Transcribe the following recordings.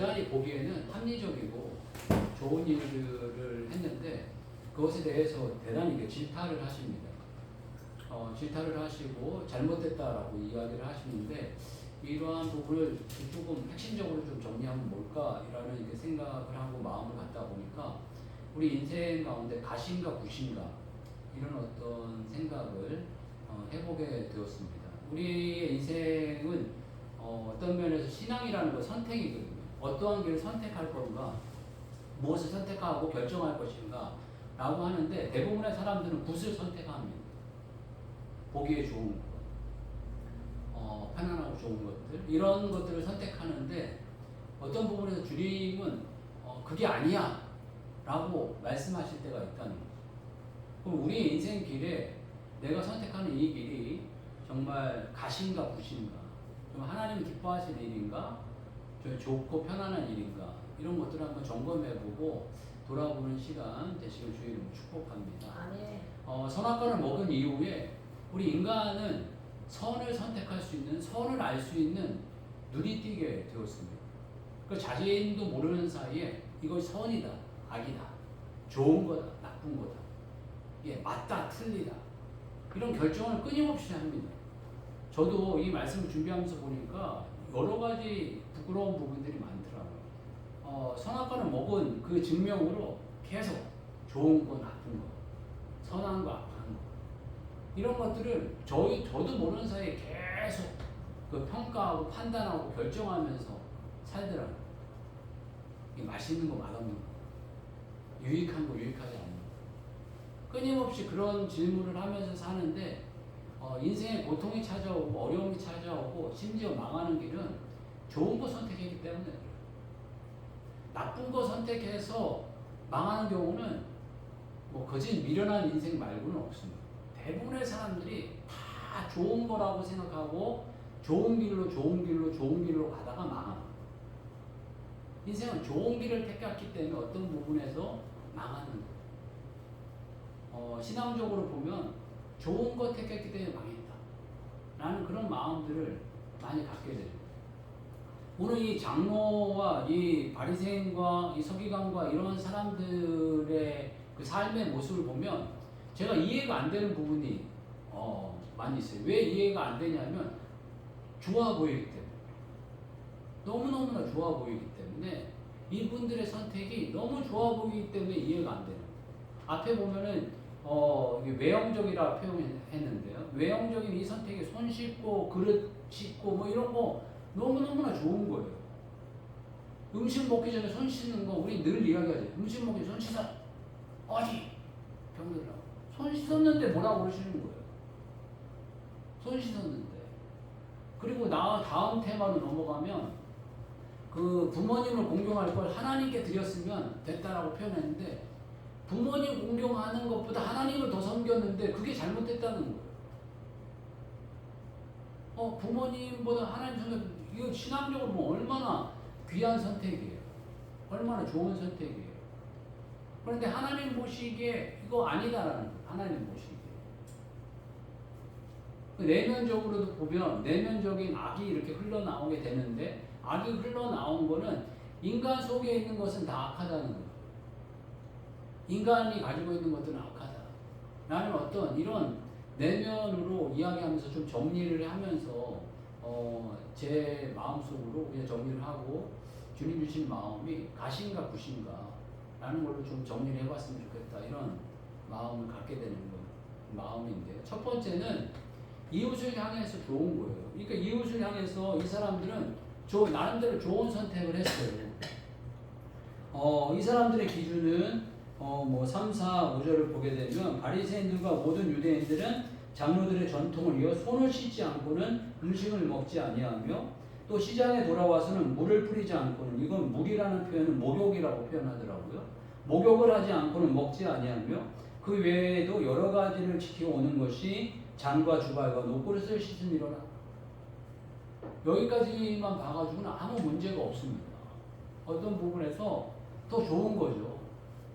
대단히 보기에는 합리적이고 좋은 일들을 했는데 그것에 대해서 대단히 질타를 하십니다. 질타를 하시고 잘못됐다라고 이야기를 하시는데 이러한 부분을 조금 핵심적으로 좀 정리하면 뭘까라는 이렇게 생각을 하고 마음을 갖다 보니까 우리 인생 가운데 가신가 부신가 이런 어떤 생각을 해보게 되었습니다. 우리의 인생은 어떤 면에서 신앙이라는 건 선택이거든요. 어떠한 길을 선택할 건가, 무엇을 선택하고 결정할 것인가 라고 하는데 대부분의 사람들은 굿을 선택합니다. 보기에 좋은 것, 편안하고 좋은 것들 이런 것들을 선택하는데 어떤 부분에서 주님은 그게 아니야 라고 말씀하실 때가 있다는 거죠. 그럼 우리 인생 길에 내가 선택하는 이 길이 정말 가신가 부신가, 좀 하나님이 기뻐하실 일인가, 좀 좋고 편안한 일인가 이런 것들을 한번 점검해보고 돌아보는 시간 되시길 주의 이름으로 축복합니다. 선악과를 먹은 이후에 우리 인간은 선을 선택할 수 있는, 선을 알 수 있는 눈이 띄게 되었습니다. 그 자신도 모르는 사이에 이것이 선이다, 악이다, 좋은 거다, 나쁜 거다, 맞다, 틀리다 이런 결정을 끊임없이 합니다. 저도 이 말씀을 준비하면서 보니까 여러 가지 부끄러운 부분들이 많더라고요. 선악과를 먹은 그 증명으로 계속 좋은 거, 나쁜 거, 선한 거, 악한 거 이런 것들을 저도 모르는 사이에 계속 그 평가하고 판단하고 결정하면서 살더라고요. 맛있는 거, 맛없는 거, 유익한 거, 유익하지 않는 거 끊임없이 그런 질문을 하면서 사는데 인생에 고통이 찾아오고 어려움이 찾아오고 심지어 망하는 길은 좋은 거 선택했기 때문에 그래요. 나쁜 거 선택해서 망하는 경우는 거진 미련한 인생 말고는 없습니다. 대부분의 사람들이 다 좋은 거라고 생각하고 좋은 길로 가다가 망합니다. 인생은 좋은 길을 택했기 때문에 어떤 부분에서 망하는 거예요. 신앙적으로 보면 좋은 거 택했기 때문에 망했다 라는 그런 마음들을 많이 갖게 됩니다. 오늘 이 장로와 이 바리새인과 이 서기관과 이런 사람들의 그 삶의 모습을 보면 제가 이해가 안 되는 부분이 많이 있어요. 왜 이해가 안 되냐면 좋아 보이기 때문에, 너무너무나 좋아 보이기 때문에 이분들의 선택이 너무 좋아 보이기 때문에 이해가 안 되는 거예요. 앞에 보면은 외형적이라 표현했는데요. 외형적인 이 선택이 손 씻고 그릇 씻고 이런 거 너무너무나 좋은 거예요. 음식 먹기 전에 손 씻는 거 우리 늘 이야기하죠. 음식 먹기 전에 손 씻어. 어디? 병들라고. 손 씻었는데 뭐라고 그러시는 거예요. 손 씻었는데. 그리고 다음 테마로 넘어가면 그 부모님을 공경할 걸 하나님께 드렸으면 됐다라고 표현했는데 부모님 공경하는 것보다 하나님을 더 섬겼는데 그게 잘못됐다는 거예요. 부모님보다 하나님 섬겼, 이거 신앙적으로 얼마나 귀한 선택이에요. 얼마나 좋은 선택이에요. 그런데 하나님 보시기에 이거 아니다라는 거예요. 하나님 보시기에. 내면적으로도 보면 내면적인 악이 이렇게 흘러나오게 되는데 악이 흘러나온 거는 인간 속에 있는 것은 다 악하다는 거예요. 인간이 가지고 있는 것들은 악하다 라는 어떤 이런 내면으로 이야기하면서 좀 정리를 하면서 제 마음속으로 그냥 정리를 하고 주님 주신 마음이 가신가 부신가 라는 걸로 좀 정리를 해봤으면 좋겠다 이런 마음을 갖게 되는 마음인데요. 첫 번째는 이웃을 향해서 좋은 거예요. 그러니까 이웃을 향해서 이 사람들은 나름대로 좋은 선택을 했어요. 이 사람들의 기준은 3, 4, 5절을 보게 되면 바리새인들과 모든 유대인들은 장로들의 전통을 이어 손을 씻지 않고는 음식을 먹지 아니하며 또 시장에 돌아와서는 물을 뿌리지 않고는, 이건 물이라는 표현은 목욕이라고 표현하더라고요. 목욕을 하지 않고는 먹지 아니하며 그 외에도 여러 가지를 지켜오는 것이 잔과 주발과 노그릇을 씻으니라. 여기까지만 봐가지고는 아무 문제가 없습니다. 어떤 부분에서 더 좋은 거죠.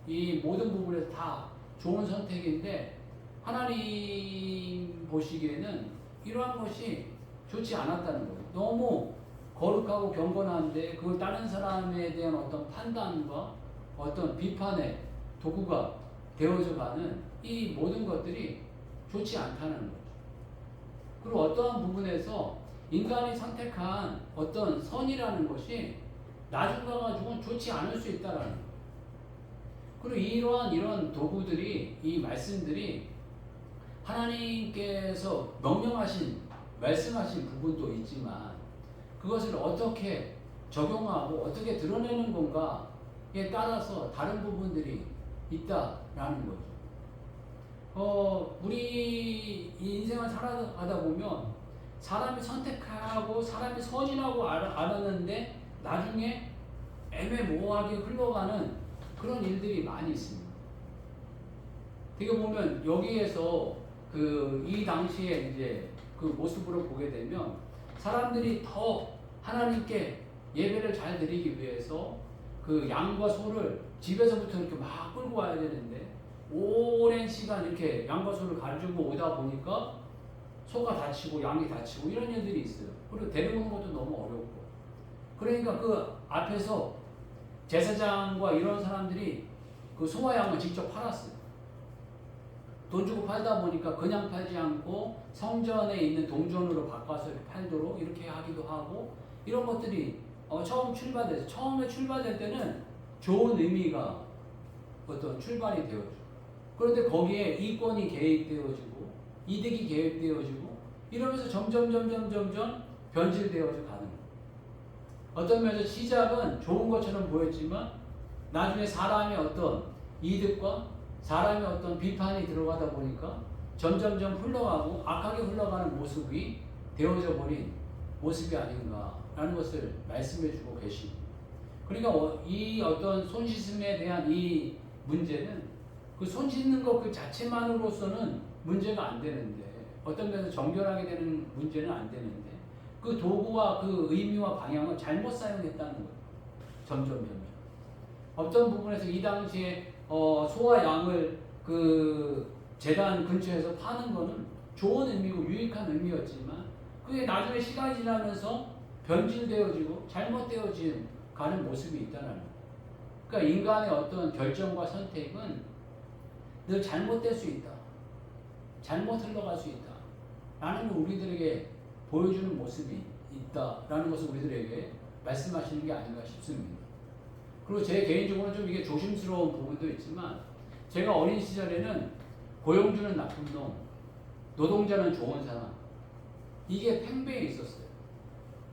이 모든 부분에서 다 좋은 선택인데 하나님 보시기에는 이러한 것이 좋지 않았다는 거예요. 너무 거룩하고 경건한데 그걸 다른 사람에 대한 어떤 판단과 어떤 비판의 도구가 되어져가는 이 모든 것들이 좋지 않다는 거죠. 그리고 어떠한 부분에서 인간이 선택한 어떤 선이라는 것이 나중 가가지고는 좋지 않을 수 있다라는 거예요. 그리고 이런 도구들이, 이 말씀들이 하나님께서 명령하신, 말씀하신 부분도 있지만 그것을 어떻게 적용하고 어떻게 드러내는 건가에 따라서 다른 부분들이 있다라는 거죠. 우리 인생을 살아가다 보면 사람이 선택하고 사람이 선이라고 알았는데 나중에 애매모호하게 흘러가는 그런 일들이 많이 있습니다. 되게 보면 여기에서 이 당시에 이제 그 모습으로 보게 되면 사람들이 더 하나님께 예배를 잘 드리기 위해서 그 양과 소를 집에서부터 이렇게 막 끌고 와야 되는데 오랜 시간 이렇게 양과 소를 가지고 오다 보니까 소가 다치고 양이 다치고 이런 일들이 있어요. 그리고 데려오는 것도 너무 어렵고. 그러니까 그 앞에서 제사장과 이런 사람들이 그 소와 양을 직접 팔았어요. 돈 주고 팔다 보니까 그냥 팔지 않고 성전에 있는 동전으로 바꿔서 이렇게 팔도록 이렇게 하기도 하고 이런 것들이 처음에 출발될 때는 좋은 의미가 어떤 출발이 되어져. 그런데 거기에 이권이 개입되어지고 이득이 개입되어지고 이러면서 점점 변질되어져 가는 거예요. 어떤 면에서 시작은 좋은 것처럼 보였지만 나중에 사람의 어떤 이득과 사람의 어떤 비판이 들어가다 보니까 점점 흘러가고 악하게 흘러가는 모습이 되어져 버린 모습이 아닌가라는 것을 말씀해 주고 계시고, 그러니까 이 어떤 손 씻음에 대한 이 문제는 그 손 씻는 것 그 자체만으로서는 문제가 안 되는데, 어떤 면에서 정결하게 되는 문제는 안 되는데 그 도구와 그 의미와 방향을 잘못 사용했다는 거예요. 점점 어떤 부분에서 이 당시에 소와 양을 그 제단 근처에서 파는 거는 좋은 의미고 유익한 의미였지만 그게 나중에 시간이 지나면서 변질되어지고 잘못되어진 가는 모습이 있다는 거예요. 그러니까 인간의 어떤 결정과 선택은 늘 잘못될 수 있다. 잘못 흘러갈 수 있다. 라는 걸 우리들에게 보여주는 모습이 있다라는 것을 우리들에게 말씀하시는 게 아닌가 싶습니다. 그리고 제 개인적으로는 좀 이게 조심스러운 부분도 있지만 제가 어린 시절에는 고용주는 나쁜 놈, 노동자는 좋은 사람, 이게 팽배해 있었어요.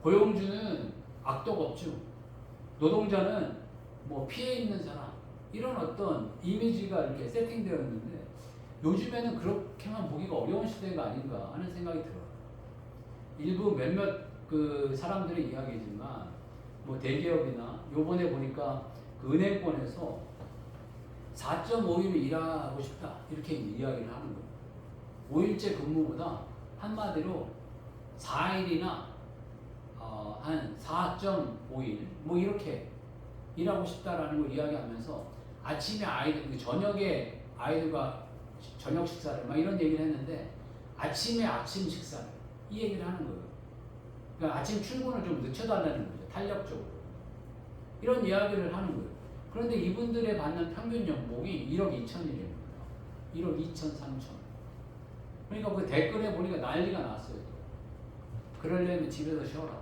고용주는 악독 업주, 노동자는 뭐 피해 있는 사람, 이런 어떤 이미지가 이렇게 세팅되어 있는데 요즘에는 그렇게만 보기가 어려운 시대가 아닌가 하는 생각이 들어요. 일부 몇몇 그 사람들의 이야기지만 뭐 대기업이나 요번에 보니까 그 은행권에서 4.5일을 일하고 싶다 이렇게 이야기를 하는 거예요. 5일째 근무보다 한마디로 4일이나 한 4.5일 뭐 이렇게 일하고 싶다라는 걸 이야기하면서 아침에 저녁에 아이들과 저녁 식사를 막 이런 얘기를 했는데 아침에 아침 식사를 이 얘기를 하는 거예요. 그러니까 아침 출근을 좀 늦춰달라는 거죠. 탄력적으로. 이런 이야기를 하는 거예요. 그런데 이분들의 받는 평균 연봉이 1억 2천이랍니다. 1억 2천, 3천. 그러니까 그 댓글에 보니까 난리가 났어요. 그러려면 집에서 쉬어라.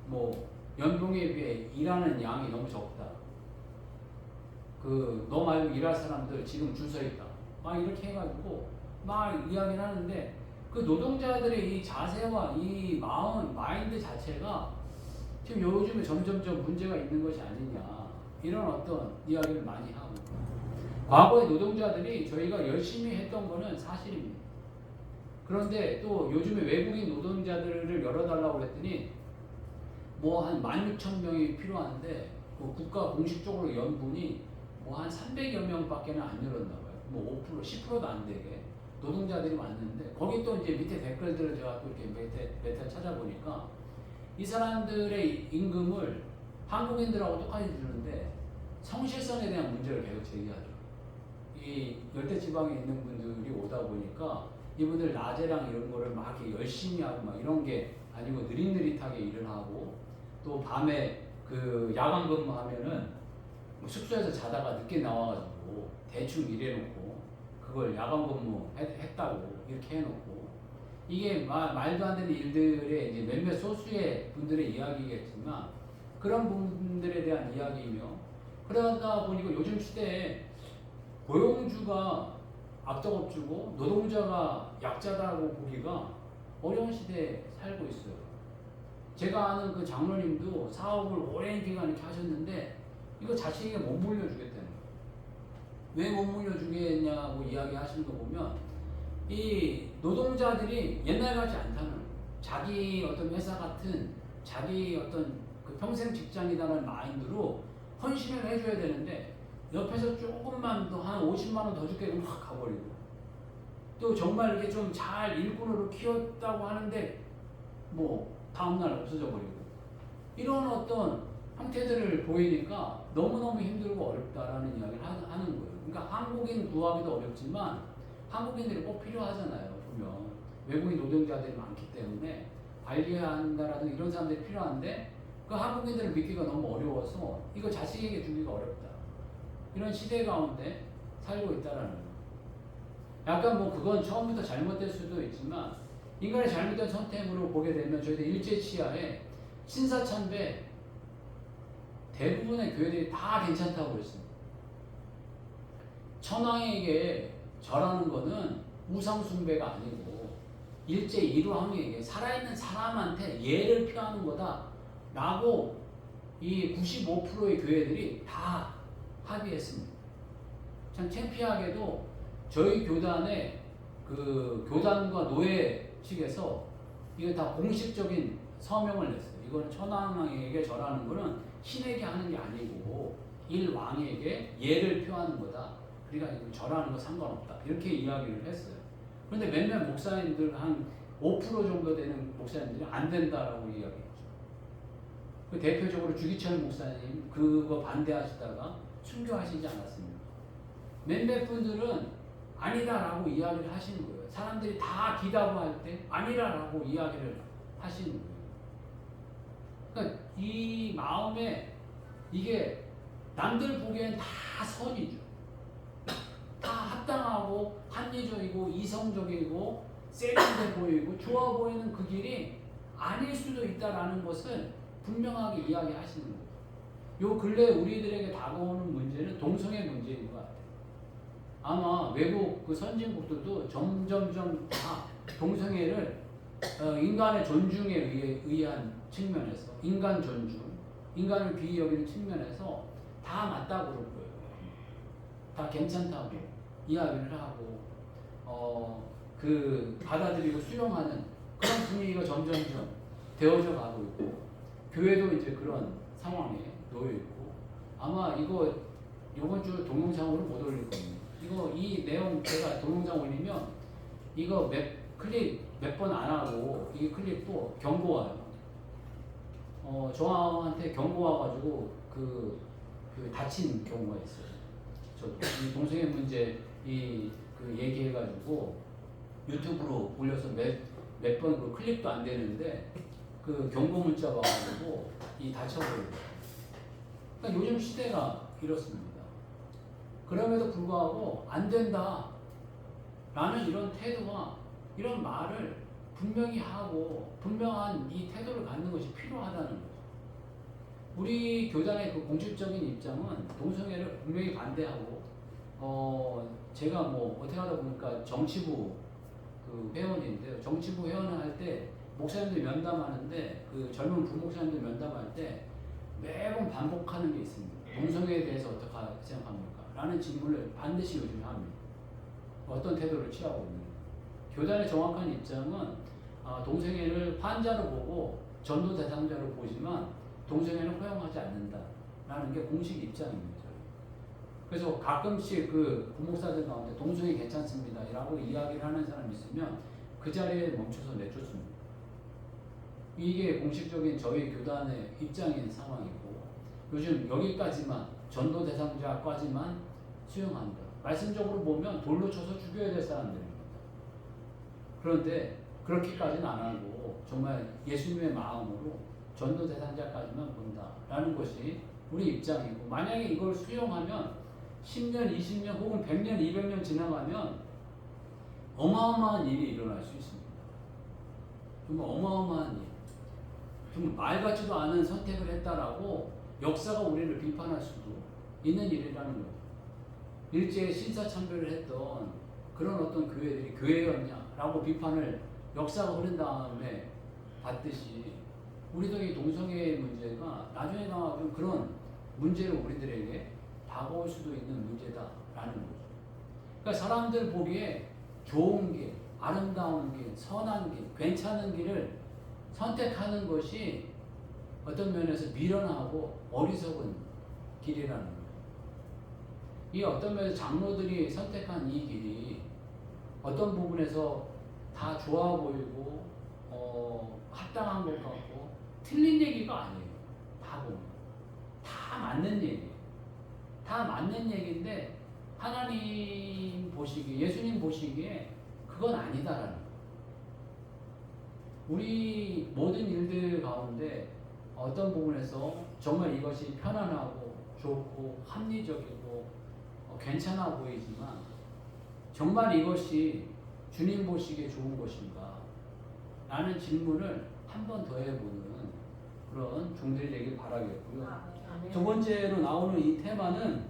뭐 연봉에 비해 일하는 양이 너무 적다. 너 말고 일할 사람들 지금 줄 서 있다. 막 이렇게 해가지고 막 이야기를 하는데 그 노동자들의 이 자세와 이 마인드 자체가 지금 요즘에 점점 문제가 있는 것이 아니냐 이런 어떤 이야기를 많이 하고, 과거의 노동자들이 저희가 열심히 했던 거는 사실입니다. 그런데 또 요즘에 외국인 노동자들을 열어달라고 그랬더니 뭐 한 16,000명이 필요한데 그 국가 공식적으로 연분이 뭐 한 300여 명밖에는 안 열었나 봐요. 뭐 5%, 10%도 안 되게 노동자들이 왔는데 거기 또 이제 밑에 댓글들을 제가 또 이렇게 몇 찾아보니까 이 사람들의 임금을 한국인들하고 똑같이 주는데 성실성에 대한 문제를 계속 제기하죠. 이 열대지방에 있는 분들이 오다 보니까 이분들 낮에랑 이런 거를 막 이렇게 열심히 하고 막 이런 게 아니고 느릿느릿하게 일을 하고 또 밤에 그 야간 근무하면은 뭐 숙소에서 자다가 늦게 나와가지고 대충 일해놓고 그걸 야간 근무 했다고 이렇게 해놓고 이게 말도 안 되는 일들의 이제 몇몇 소수의 분들의 이야기겠지만 그런 분들에 대한 이야기이며 그러다 보니까 요즘 시대에 고용주가 악덕업주고 노동자가 약자다고 보기가 어려운 시대에 살고 있어요. 제가 아는 그 장로님도 사업을 오랜 기간 이렇게 하셨는데 이거 자신에게 못 물려주겠다는 거예요. 왜 못 물려주겠냐고 이야기하시는 거 보면 이 노동자들이 옛날 같지 않다는 거예요. 자기 어떤 회사 같은 자기 어떤 그 평생 직장이라는 마인드로 헌신을 해줘야 되는데 옆에서 조금만 더 한 50만 원 더 줄게 그럼 확 가버리고 또 정말 이렇게 좀 잘 일꾼으로 키웠다고 하는데 뭐 다음날 없어져 버리고 이런 어떤 형태들을 보이니까 너무너무 힘들고 어렵다라는 이야기를 하는 거예요. 그러니까 한국인 구하기도 어렵지만 한국인들이 꼭 필요하잖아요. 보면 외국인 노동자들이 많기 때문에 관리한다라든가 이런 사람들이 필요한데 그 한국인들을 믿기가 너무 어려워서 이거 자식에게 주기가 어렵다. 이런 시대 가운데 살고 있다라는 거예요. 약간 뭐 그건 처음부터 잘못될 수도 있지만 인간의 잘못된 선택으로 보게 되면 저희들 일제치하에 신사참배 대부분의 교회들이 다 괜찮다고 그랬습니다. 천황에게 절하는 거는 우상숭배가 아니고 일제 일왕에게 살아있는 사람한테 예를 표하는 거다 라고 이 95%의 교회들이 다 합의했습니다. 참 창피하게도 저희 교단의 그 교단과 노예 측에서 이거 다 공식적인 서명을 냈어요. 이거는 천황에게 절하는 거는 신에게 하는 게 아니고 일왕에게 예를 표하는 거다. 그러니까 절하는 거 상관없다. 이렇게 이야기를 했어요. 그런데 몇몇 목사님들 한 5% 정도 되는 목사님들이 안 된다라고 이야기했죠. 그 대표적으로 주기철 목사님 그거 반대하시다가 순교하시지 않았습니까? 몇몇 분들은 아니다라고 이야기를 하시는 거예요. 사람들이 다 기다부할 때 아니라라고 이야기를 하시는 거예요. 그러니까 이 마음에 이게 남들 보기엔 다 선이죠. 다 합당하고 합리적이고 이성적이고 세련돼 보이고 좋아 보이는 그 길이 아닐 수도 있다라는 것을 분명하게 이야기하시는 거예요. 요 근래 우리들에게 다가오는 문제는 동성애 문제인 것 같아요. 아마 외국 그 선진국들도 점점점 다 동성애를 인간의 존중에 의한 측면에서 인간 존중, 인간을 귀히 여기는 측면에서 다 맞다고 그럴 거예요. 다 괜찮다고 이야기를 하고 그 받아들이고 수용하는 그런 분위기가 점점점 되어져 가고 있고 교회도 이제 그런 상황에 놓여 있고 아마 이번 주 동영상으로 못 올릴 겁니다. 이 내용 제가 동영상 올리면 이거 클릭 몇 번 안 하고 이 클립도 경고 와요. 저한테 경고 와가지고 그 다친 경우가 있어요. 저도 이 동성애 문제 그 얘기해가지고 유튜브로 올려서 몇 번 그 클립도 안 되는데 그 경고 문자 와가지고 다쳐버려요. 그러니까 요즘 시대가 이렇습니다. 그럼에도 불구하고 안 된다 라는 이런 태도와 이런 말을 분명히 하고 분명한 이 태도를 갖는 것이 필요하다는 거죠. 우리 교단의 그 공식적인 입장은 동성애를 분명히 반대하고 제가 뭐 어떻게 하다 보니까 정치부 그 회원인데요. 정치부 회원을 할 때 목사님들 면담하는데 그 젊은 부목사님들 면담할 때 매번 반복하는 게 있습니다. 동성애에 대해서 어떻게 생각합니까? 라는 질문을 반드시 요즘에 합니다. 어떤 태도를 취하고 있는가. 교단의 정확한 입장은 동성애를 환자로 보고 전도 대상자로 보지만 동성애는 허용하지 않는다라는 게 공식 입장입니다. 그래서 가끔씩 그 부목사들 가운데 동성애 괜찮습니다 라고 이야기를 하는 사람이 있으면 그 자리에 멈춰서 내쫓습니다. 이게 공식적인 저희 교단의 입장인 상황이고 요즘 여기까지만 전도 대상자까지만 수용한다. 말씀적으로 보면 돌로 쳐서 죽여야 될 사람들입니다. 그런데 그렇게까지는 안 하고 정말 예수님의 마음으로 전도 대상자까지만 본다라는 것이 우리 입장이고, 만약에 이걸 수용하면 10년, 20년 혹은 100년, 200년 지나가면 어마어마한 일이 일어날 수 있습니다. 정말 어마어마한 일. 정말 말 같지도 않은 선택을 했다라고 역사가 우리를 비판할 수도 있는 일이라는 거죠. 일제에 신사참배를 했던 그런 어떤 교회들이 교회였냐라고 비판을 역사가 흐른 다음에 받듯이, 우리도 이 동성애의 문제가 나중에 가면 그런 문제로 우리들에게 다가올 수도 있는 문제다라는 거죠. 그러니까 사람들 보기에 좋은 길, 아름다운 길, 선한 길, 괜찮은 길을 선택하는 것이 어떤 면에서 미련하고 어리석은 길이라는 거예요. 이 어떤 면에서 장로들이 선택한 이 길이 어떤 부분에서 다 좋아 보이고 합당한 것 같고 틀린 얘기가 아니에요. 다 보면 다 맞는 얘기예요. 다 맞는 얘기인데 하나님 보시기에, 예수님 보시기에 그건 아니다라는 거예요. 우리 모든 일들 가운데 어떤 부분에서 정말 이것이 편안하고 좋고 합리적이고 괜찮아 보이지만 정말 이것이 주님 보시기에 좋은 것인가? 라는 질문을 한 번 더 해보는 그런 종들이 되길 바라겠고요. 두 번째로 나오는 이 테마는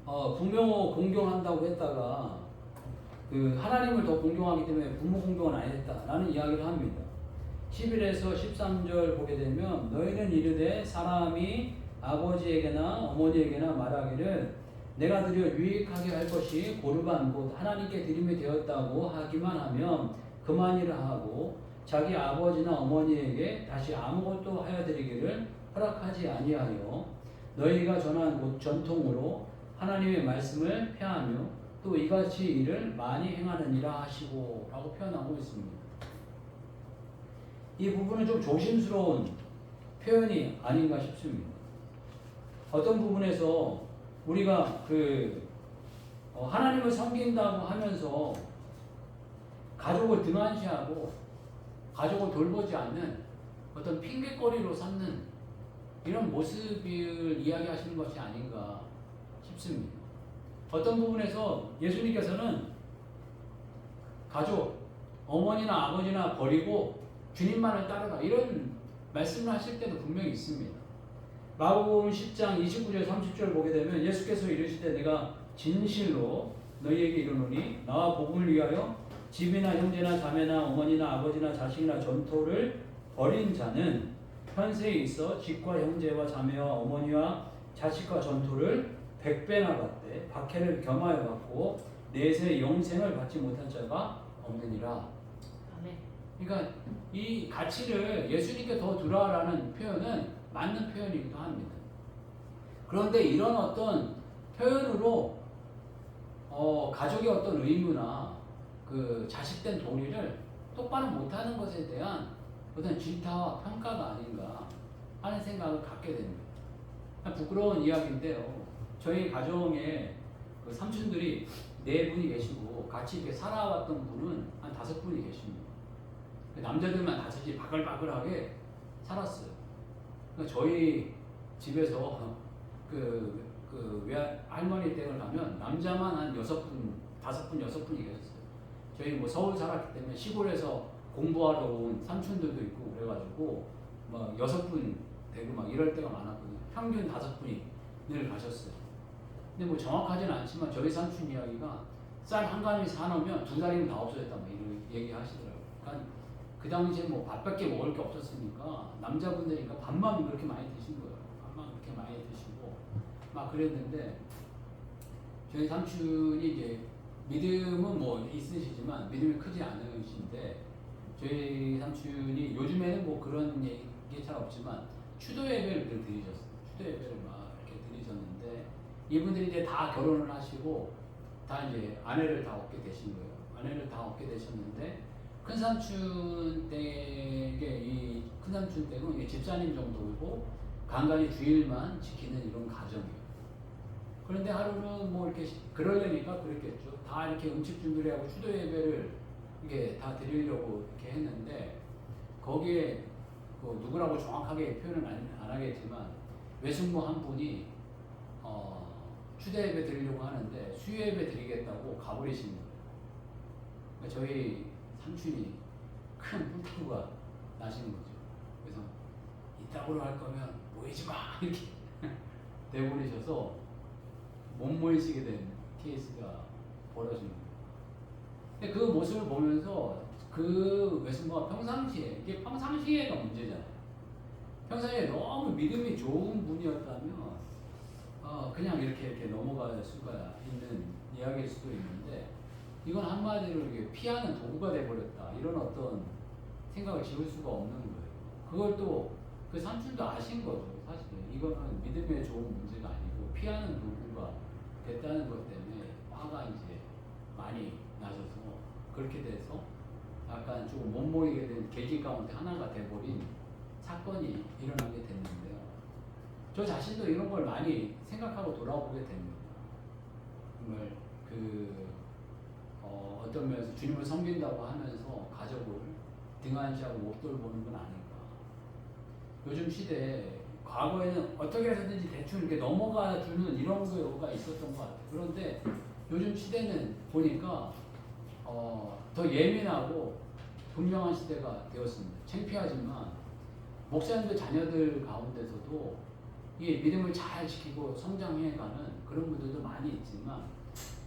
부모 공경한다고 했다가 그 하나님을 더 공경하기 때문에 부모 공경은 안 했다라는 이야기를 합니다. 11에서 13절 보게 되면 너희는 이르되 사람이 아버지에게나 어머니에게나 말하기를 내가 드려 유익하게 할 것이 고르반 곧 하나님께 드림이 되었다고 하기만 하면 그만이라 하고 자기 아버지나 어머니에게 다시 아무것도 하여 드리기를 허락하지 아니하여 너희가 전한 곧 전통으로 하나님의 말씀을 폐하며 또 이같이 일을 많이 행하느니라 하시고 라고 표현하고 있습니다. 이 부분은 좀 조심스러운 표현이 아닌가 싶습니다. 어떤 부분에서 우리가 하나님을 섬긴다고 하면서 가족을 등한시하고 가족을 돌보지 않는 어떤 핑계거리로 삼는 이런 모습을 이야기하시는 것이 아닌가 싶습니다. 어떤 부분에서 예수님께서는 가족, 어머니나 아버지나 버리고 주님만을 따르라 이런 말씀을 하실 때도 분명히 있습니다. 마가복음 10장 29절 30절 보게 되면 예수께서 이르시되 내가 진실로 너희에게 이르노니 나와 복음을 위하여 집이나 형제나 자매나 어머니나 아버지나 자식이나 전토를 벌인 자는 현세에 있어 집과 형제와 자매와 어머니와 자식과 전토를 100배나 받되 박해를 겸하여 받고 내세 영생을 받지 못한 자가 없느니라. 아멘. 그러니까 이 가치를 예수님께 더 두라라는 표현은 맞는 표현이기도 합니다. 그런데 이런 어떤 표현으로 가족의 어떤 의무나 그 자식된 도리를 똑바로 못하는 것에 대한 어떤 질타와 평가가 아닌가 하는 생각을 갖게 됩니다. 부끄러운 이야기인데요. 저희 가정에 그 삼촌들이 4분이 계시고 같이 이렇게 살아왔던 분은 한 5분이 계십니다. 남자들만 5이 바글바글하게 살았어요. 그러니까 저희 집에서 할머니 댁을 가면 남자만 한 6분, 5분, 6분이 계셨어요. 저희 뭐 서울 살았기 때문에 시골에서 공부하러 온 삼촌들도 있고 그래가지고 막 6분 되고 막 이럴 때가 많았거든요. 평균 5분이 늘 가셨어요. 근데 뭐 정확하지는 않지만 저희 삼촌 이야기가 쌀 한 가지 사놓으면 2달이면 다 없어졌다 막 이런 얘기 하시더라고요. 그러니까 그 당시에 뭐 밥밖에 먹을 게 없었으니까 남자분들이니까 밥만 그렇게 많이 드신 거예요. 밥만 그렇게 많이 드시고 막 그랬는데 저희 삼촌이 이제 믿음은 뭐 있으시지만 믿음이 크지 않으신데 저희 삼촌이 요즘에는 뭐 그런 얘기 잘 없지만 추도 예배를 늘 드리셨어요. 추도 예배를 막 이렇게 드리셨는데 이분들이 이제 다 결혼을 하시고 다 이제 아내를 다 얻게 되신 거예요. 아내를 다 얻게 되셨는데 큰 삼촌 댁에 이 큰 삼촌 댁은 집사님 정도고 간간히 주일만 지키는 이런 가정이에요. 그런데 하루는 뭐 이렇게 그러려니까 그랬겠죠. 다 이렇게 음식 준비를 하고 추도 예배를 이게 다 드리려고 이렇게 했는데 거기에 뭐 누구라고 정확하게 표현은 안 하겠지만 외숙모 한 분이 추대 예배 드리려고 하는데 수요 예배 드리겠다고 가버리신 거예요. 그러니까 저희 삼촌이 큰 불타구가 나신 거죠. 그래서 이따구로 할 거면 모이지 마 이렇게 내버리셔서 못 모이시게 된 케이스가 벌어진 거예요. 근데 그 모습을 보면서 그 외숙모가 평상시에 이게 평상시에가 문제잖아요. 평상시에 너무 믿음이 좋은 분이었다면 그냥 이렇게 넘어갈 수가 있는 이야기일 수도 있는데 이건 한마디로 이게 피하는 도구가 돼버렸다 이런 어떤 생각을 지울 수가 없는 거예요. 그걸 또 그 삼촌도 아신 거죠. 사실 이거는 믿음에 좋은 문제가 아니고 피하는 도구가 됐다는 것 때문에 화가 이제 많이 나셔서 그렇게 돼서 약간 조금 못 모이게 된 계기 가운데 하나가 돼버린 사건이 일어나게 됐는데요. 저 자신도 이런 걸 많이 생각하고 돌아보게 됩니다. 정말 어떤 면에서 주님을 섬긴다고 하면서 가족을 등한시하고 못 돌보는 건 아닌가. 요즘 시대에 과거에는 어떻게 해서든지 대충 이렇게 넘어가주는 이런 거가 있었던 것 같아요. 그런데 요즘 시대는 보니까 더 예민하고 분명한 시대가 되었습니다. 창피하지만 목사님들 자녀들 가운데서도 이 믿음을 잘 지키고 성장해가는 그런 분들도 많이 있지만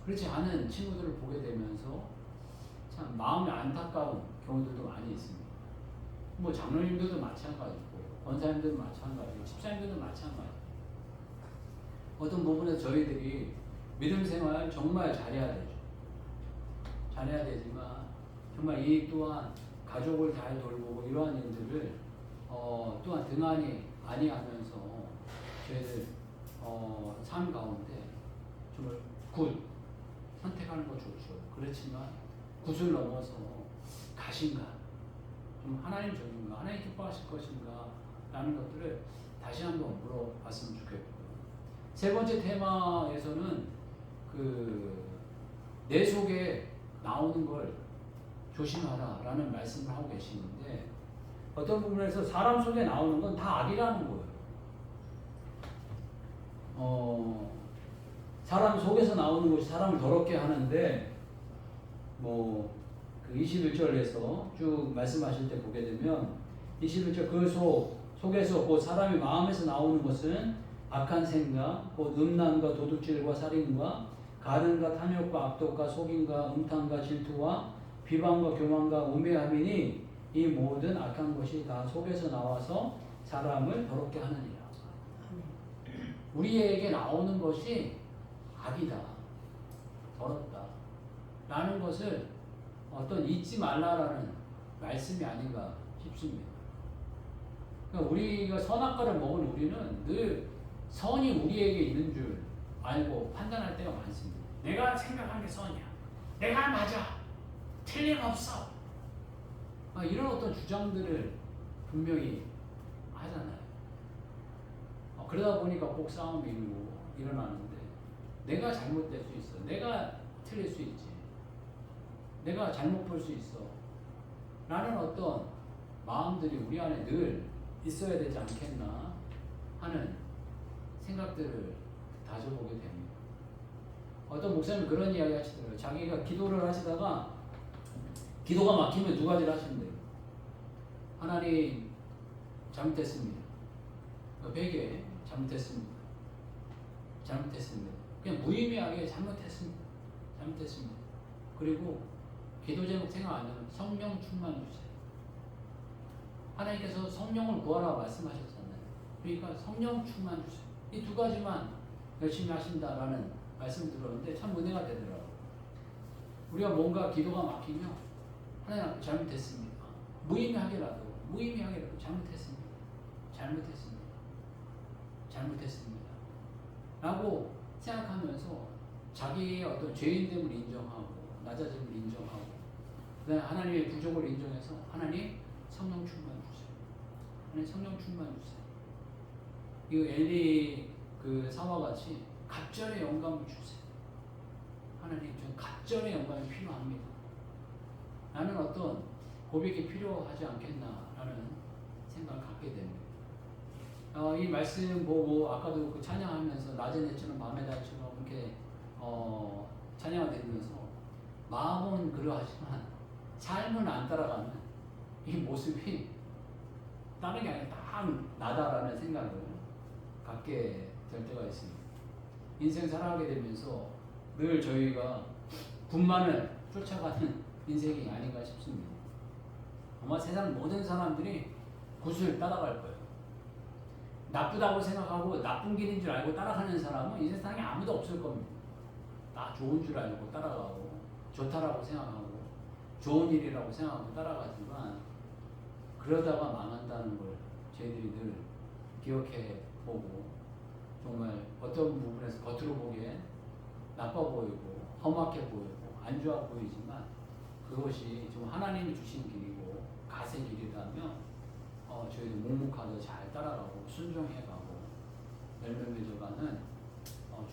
그렇지 않은 친구들을 보게 되면서 참 마음이 안타까운 경우들도 많이 있습니다. 뭐 장로님들도 마찬가지고 권사님들도 마찬가지고 집사님들도 마찬가지고 어떤 부분에서 저희들이 믿음 생활 정말 잘해야 되죠. 잘해야 되지만 정말 이 또한 가족을 잘 돌보고 이러한 일들을 또한 등한히 아니하면서 저희들 삶 가운데 정말 굿 선택하는 거 좋죠. 그렇지만 굿을 넘어서 가신가, 좀 하나님적인가, 하나님 기뻐하실 것인가 라는 것들을 다시 한번 물어봤으면 좋겠고요. 세 번째 테마에서는 내 속에 나오는 걸 조심하라 라는 말씀을 하고 계시는데 어떤 부분에서 사람 속에 나오는 건 다 악이라는 거예요. 사람 속에서 나오는 것이 사람을 더럽게 하는데 그 21절에서 쭉 말씀하실 때 보게 되면 21절 그 속에서 곧 사람의 마음에서 나오는 것은 악한 생각, 곧 음란과 도둑질과 살인과 가늠과 탐욕과 악독과 속임과 음탕과 질투와 비방과 교만과 우매함이니 이 모든 악한 것이 다 속에서 나와서 사람을 더럽게 하느니라. 우리에게 나오는 것이 악이다, 더럽다 라는 것을 잊지 말라라는 말씀이 아닌가 싶습니다. 그러니까 우리가 선악과를 먹은 우리는 늘 선이 우리에게 있는 줄 알고 판단할 때가 많습니다. 내가 생각하는 게 선이야. 내가 맞아. 틀림없어. 이런 어떤 주장들을 분명히 하잖아요. 그러다 보니까 꼭 싸움이 일어나는데 내가 잘못될 수 있어. 내가 틀릴 수 있지. 내가 잘못 볼 수 있어. 라는 어떤 마음들이 우리 안에 늘 있어야 되지 않겠나 하는 생각들을 다져보게 됩니다. 어떤 목사님이 그런 이야기 하시더라고요. 자기가 기도를 하시다가 기도가 막히면 두 가지를 하시면 돼요. 하나님 잘못했습니다. 베개 잘못했습니다. 잘못했습니다. 그냥 무의미하게 잘못했습니다. 잘못했습니다. 그리고 기도 제목 생각 안 하면 성령 충만 주세요. 하나님께서 성령을 구하라 말씀하셨잖아요. 그러니까 성령 충만 주세요. 이 두 가지만 열심히 하신다라는 말씀 들었는데 참 은혜가 되더라고요. 우리가 뭔가 기도가 막히면 하나님 잘못했습니다. 무의미하게라도 잘못했습니다. 잘못했습니다. 잘못했습니다. 라고 생각하면서 자기의 어떤 죄인됨을 인정하고 낮아짐을 인정하고 그다음에 하나님의 부족을 인정해서 하나님 성령 충만 주세요. 하나님 성령 충만 주세요. 이 엘리 사와 같이 갑절의 영감을 주세요. 하나님 전 갑절의 영감이 필요합니다. 라는 어떤 고백이 필요하지 않겠나라는 생각을 갖게 됩니다. 이 말씀 보고 아까도 그 찬양하면서 낮은 해처럼 밤의 달처럼 이렇게 찬양을 드리면서 마음은 그러하지만 삶은 안 따라가는 이 모습이 다른 게 아니라 딱 나다라는 생각을 갖게 될 때가 있습니다. 인생 살아가게 되면서 늘 저희가 군만을 쫓아가는 인생이 아닌가 싶습니다. 아마 세상 모든 사람들이 굿을 따라갈 거예요. 나쁘다고 생각하고 나쁜 길인 줄 알고 따라가는 사람은 이 세상에 아무도 없을 겁니다. 다 좋은 줄 알고 따라가고 좋다라고 생각하고 좋은 일이라고 생각하고 따라가지만 그러다가 망한다는 걸 저희들이 늘 기억해 보고 정말 어떤 부분에서 겉으로 보기엔 나빠 보이고 험악해 보이고 안 좋아 보이지만 그것이 좀 하나님이 주신 길이고 가세 길이라면 저희도 묵묵하게 잘 따라가고 순종해가고 열매 맺어가는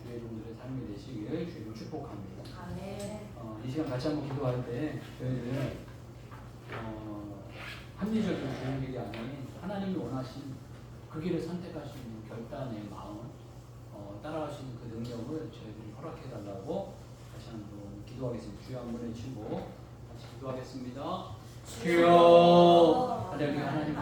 주의 종들의 삶이 되시기를 주의로 축복합니다. 이 시간 같이 한번 기도할 때 저희들은 합리적인 좋은 길이 아닌 하나님이 원하신 그 길을 선택하시는 결단의 마음 따라갈 수 있는 그 능력을 저희들이 허락해 달라고 다시 한번 기도하겠습니다. 주여 한번 해주시고 같이 기도하겠습니다. 주여 할렐루야. 하나님